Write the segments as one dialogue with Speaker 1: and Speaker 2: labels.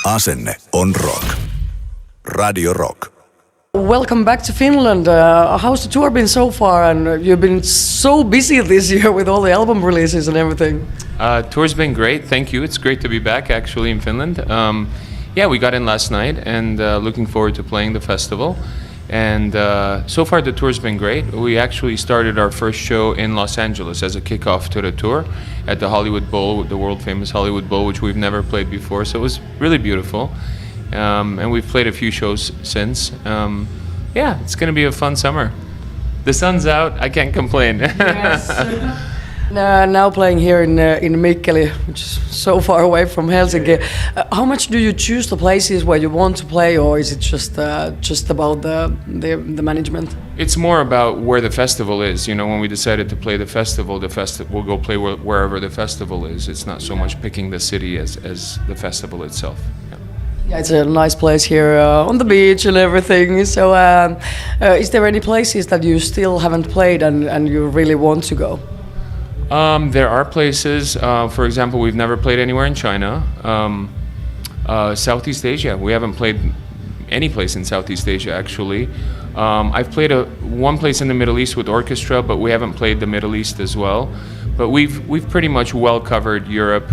Speaker 1: Asenne on rock. RadioRock.
Speaker 2: Welcome back to Finland. How's the tour been so far? And you've been so busy this year with all the album releases and everything.
Speaker 3: Tour's been great, thank you. It's great to be back actually in Finland. We got in last night and looking forward to playing the festival. And so far the tour's been great. We actually started our first show in Los Angeles as a kickoff to the tour at the Hollywood Bowl, the world famous Hollywood Bowl, which we've never played before. So it was really beautiful. And we've played a few shows since. It's going to be a fun summer. The sun's out, I can't complain.
Speaker 2: Yes. Now playing here in Mikkeli, which is so far away from Helsinki. How much do you choose the places where you want to play, or is it just about the management?
Speaker 3: It's more about where the festival is. You know, when we decided to play the festival we'll go play wherever the festival is. It's not so much picking the city as the festival itself.
Speaker 2: Yeah, it's a nice place here on the beach and everything. So, is there any places that you still haven't played and you really want to go?
Speaker 3: There are places. For example, we've never played anywhere in China. Southeast Asia, we haven't played any place in Southeast Asia actually. I've played one place in the Middle East with orchestra, but we haven't played the Middle East as well. But we've pretty much well covered Europe.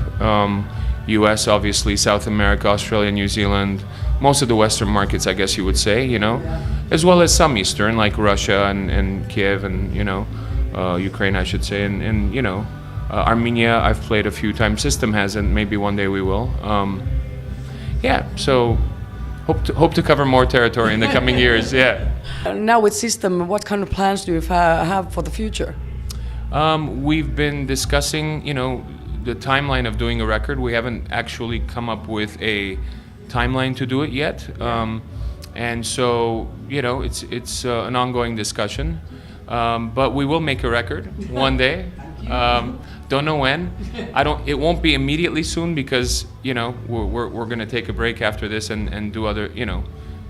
Speaker 3: US, obviously, South America, Australia, New Zealand, most of the Western markets, I guess you would say, as well as some Eastern, like Russia and Kiev and, Ukraine, I should say, and Armenia, I've played a few times. System hasn't, maybe one day we will. So hope to cover more territory in the coming years,
Speaker 2: Now with System, what kind of plans do you have for the future?
Speaker 3: We've been discussing, the timeline of doing a record. We haven't actually come up with a timeline to do it yet, and so it's an ongoing discussion. But we will make a record one day. Don't know when. It won't be immediately soon because we're gonna take a break after this and do other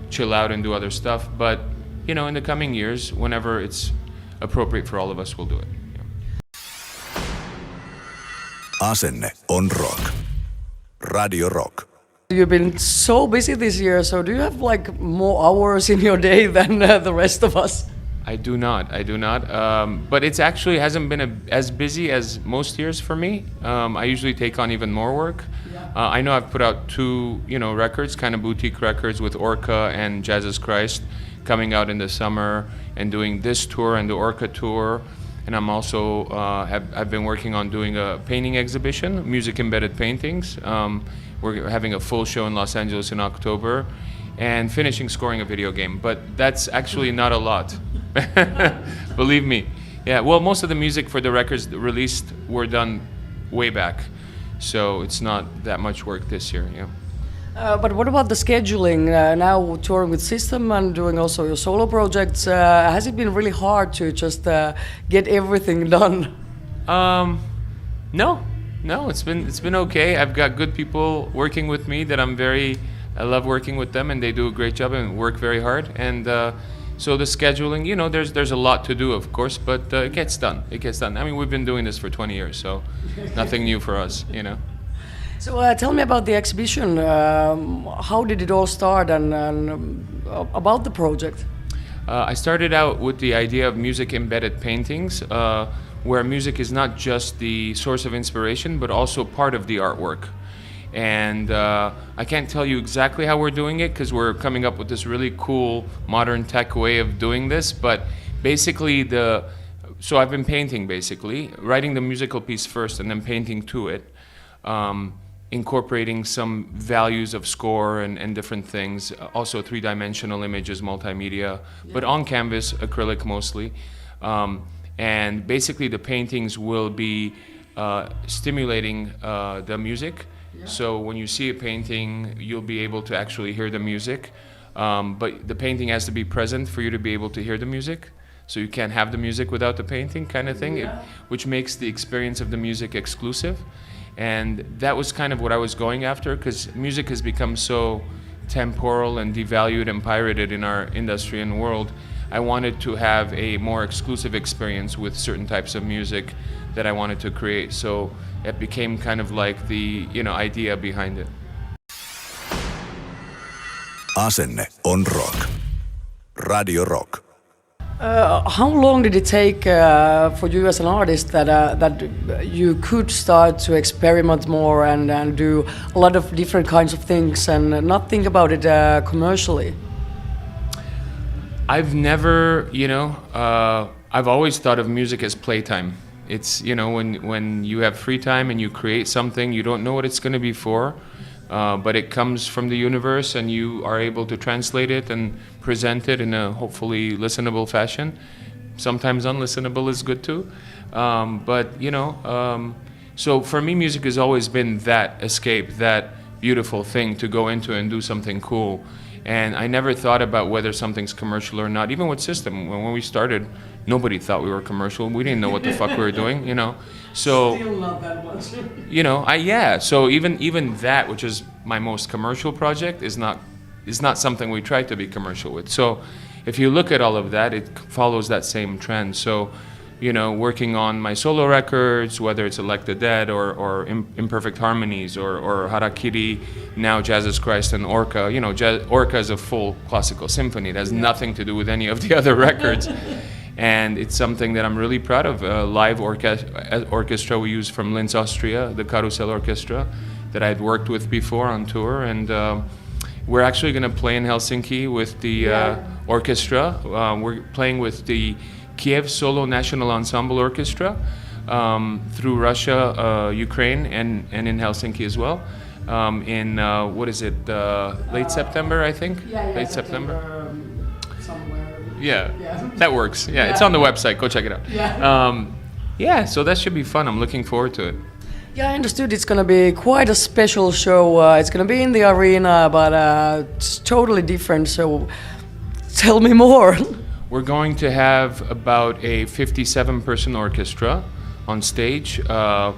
Speaker 3: chill out and do other stuff. But in the coming years, whenever it's appropriate for all of us, we'll do it.
Speaker 1: Asenne on rock. RadioRock.
Speaker 2: You've been so busy this year, so do you have more hours in your day than the rest of us?
Speaker 3: I do not. But it's actually hasn't been as busy as most years for me. I usually take on even more work. I know I've put out two, records, kind of boutique records with Orca and Jesus Christ coming out in the summer and doing this tour and the Orca tour. And I'm also, I've been working on doing a painting exhibition, music embedded paintings. We're having a full show in Los Angeles in October and finishing scoring a video game. But that's actually not a lot, believe me. Yeah, well, most of the music for the records released were done way back. So it's not that much work this year,
Speaker 2: But what about the scheduling? Now touring with System and doing also your solo projects, has it been really hard to just get everything done?
Speaker 3: No, it's been okay. I've got good people working with me that I love working with them, and they do a great job and work very hard. And so the scheduling, there's a lot to do, of course, but it gets done. I mean, we've been doing this for 20 years, so nothing new for us,
Speaker 2: So tell me about the exhibition. How did it all start and about the project?
Speaker 3: I started out with the idea of music embedded paintings, where music is not just the source of inspiration, but also part of the artwork. And I can't tell you exactly how we're doing it because we're coming up with this really cool modern tech way of doing this. But basically, so I've been painting basically, writing the musical piece first and then painting to it. Incorporating some values of score and different things, also three-dimensional images, multimedia, but on canvas, acrylic mostly. And basically the paintings will be stimulating the music. So when you see a painting, you'll be able to actually hear the music. But the painting has to be present for you to be able to hear the music. So you can't have the music without the painting kind of thing, which makes the experience of the music exclusive. And that was kind of what I was going after, because music has become so temporal and devalued and pirated in our industry and world. I wanted to have a more exclusive experience with certain types of music that I wanted to create. So it became kind of like the idea behind it.
Speaker 1: Asenne on rock. Radio Rock.
Speaker 2: How long did it take for you as an artist that you could start to experiment more and do a lot of different kinds of things and not think about it commercially?
Speaker 3: I've never, I've always thought of music as playtime. It's, when you have free time and you create something, you don't know what it's going to be for, but it comes from the universe and you are able to translate it and present it in a hopefully listenable fashion. Sometimes unlistenable is good too. So for me, music has always been that escape, that beautiful thing to go into and do something cool. And I never thought about whether something's commercial or not. Even with System, when we started, nobody thought we were commercial. We didn't know what the fuck we were doing, So,
Speaker 2: Still not that much.
Speaker 3: So even that, which is my most commercial project, is not something we try to be commercial with. So, if you look at all of that, it follows that same trend. So, working on my solo records, whether it's Elect the Dead or Imperfect Harmonies or Harakiri, now Jesus Christ and Orca. Orca is a full classical symphony. It has nothing to do with any of the other records. And it's something that I'm really proud of. A live orchestra we use from Linz, Austria, the Carousel Orchestra, that I had worked with before on tour. And we're actually going to play in Helsinki with the orchestra. We're playing with the Kiev Solo National Ensemble Orchestra through Russia, Ukraine, and in Helsinki as well. In late September, I think? Late September.
Speaker 2: Somewhere.
Speaker 3: Yeah, that works. Yeah, it's on the website. Go check it out. So that should be fun. I'm looking forward to it.
Speaker 2: Yeah, I understood it's going to be quite a special show. It's going to be in the arena, but it's totally different. So tell me more.
Speaker 3: We're going to have about a 57-person orchestra on stage, and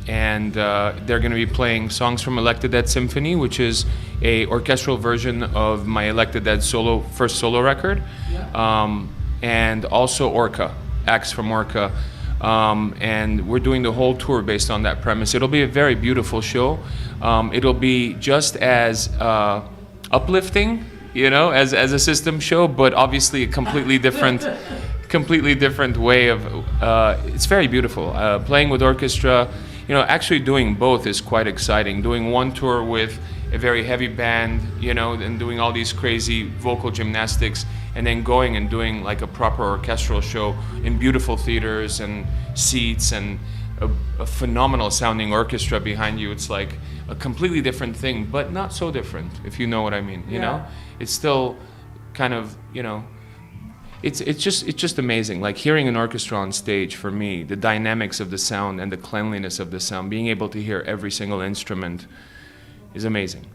Speaker 3: they're going to be playing songs from Elect the Dead Symphony, which is a orchestral version of my Elect the Dead first solo record, and also Orca, acts from Orca. And we're doing the whole tour based on that premise. It'll be a very beautiful show. It'll be just as uplifting, as a System show, but obviously a completely different way of. It's very beautiful. Playing with orchestra, actually doing both is quite exciting. Doing one tour with a very heavy band, and doing all these crazy vocal gymnastics, and then going and doing like a proper orchestral show in beautiful theaters and seats and a phenomenal sounding orchestra behind you. It's like a completely different thing, but not so different, if you know what I mean. It's still kind of, it's just amazing. Like hearing an orchestra on stage, for me, the dynamics of the sound and the cleanliness of the sound, being able to hear every single instrument is amazing.